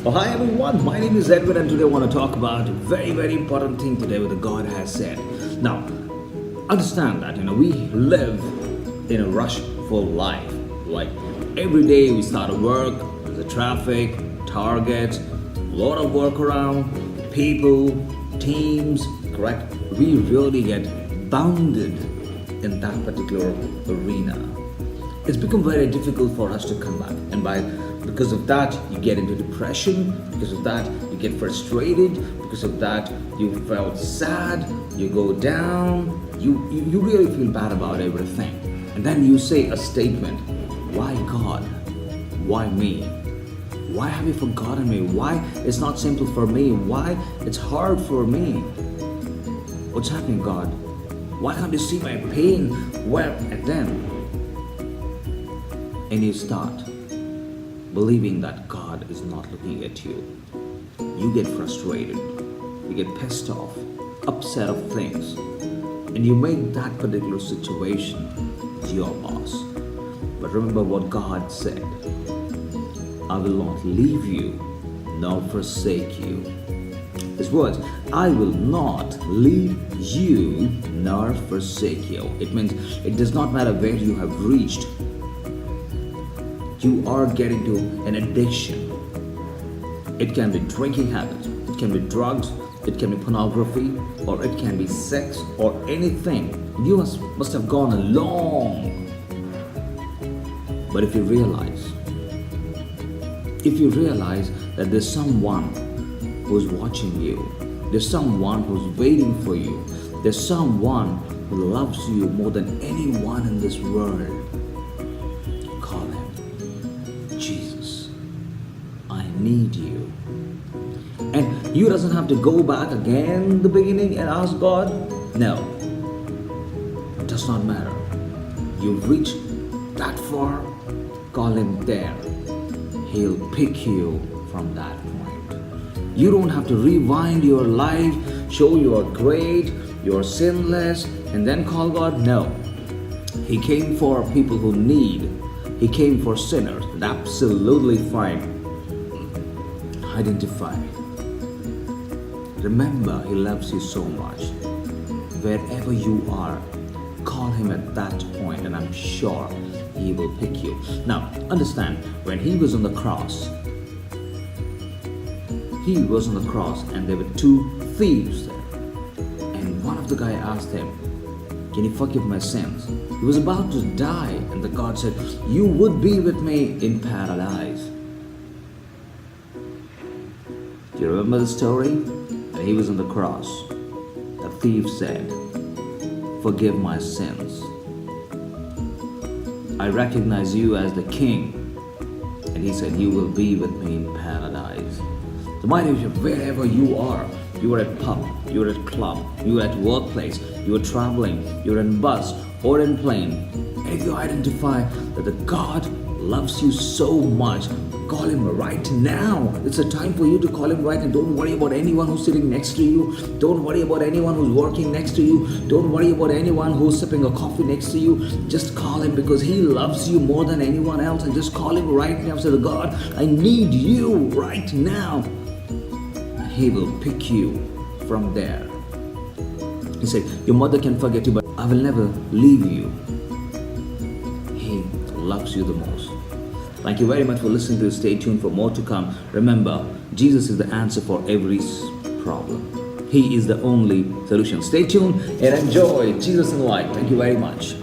Oh, hi everyone, my name is Edwin and today I want to talk about a very important thing today what the God has said. Now, understand that we live in a rushful life. Like every day we start to work, the traffic, targets, a lot of work around, people, teams, correct? We really get bounded in that particular arena. It's become very difficult for us to come back, and because of that you get into depression, because of that you get frustrated, because of that you felt sad, you go down, you really feel bad about everything, and then you say a statement, why God, why me, why have you forgotten me, why it's not simple for me, why it's hard for me, what's happening God, why can't you see my pain? Well, and then and you start believing that God is not looking at you. You get frustrated, you get pissed off, upset of things, and you make that particular situation your boss. But remember what God said, I will not leave you nor forsake you. His words, I will not leave you nor forsake you. It means it does not matter where you have reached. You are getting to an addiction. It can be drinking habits, it can be drugs, it can be pornography, or it can be sex or anything. You must have gone along. But if you realize that there's someone who's watching you, there's someone who's waiting for you, there's someone who loves you more than anyone in this world, call him. Jesus, I need you. And you doesn't have to go back again in the beginning and ask God. No, it does not matter. You've reached that far, call him there. He'll pick you from that point. You don't have to rewind your life, show you are great, you're sinless, and then call God. No. He came for people who need. He came for sinners. Absolutely fine. Identify. Remember, he loves you so much. Wherever you are, call him at that point, and I'm sure he will pick you. Now, understand, when he was on the cross, and there were two thieves there. And one of the guy asked him, can you forgive my sins? He was about to die, and the God said, you would be with me in paradise. Do you remember the story? And he was on the cross. The thief said, forgive my sins. I recognize you as the king. And he said, you will be with me in paradise. So my dear, wherever you are at pub, you're at club, you're at workplace, you're traveling, you're in bus or in plane, and if you identify that the God loves you so much, call him right now. It's a time for you to call him right, and don't worry about anyone who's sitting next to you. Don't worry about anyone who's working next to you. Don't worry about anyone who's sipping a coffee next to you. Just call him, because he loves you more than anyone else, and just call him right now. Say, God, I need you right now. He will pick you from there. He said, your mother can forget you, but I will never leave you. He loves you the most. Thank you very much for listening to. Stay tuned for more to come. Remember, Jesus is the answer for every problem. He is the only solution. Stay tuned and enjoy Jesus in life. Thank you very much.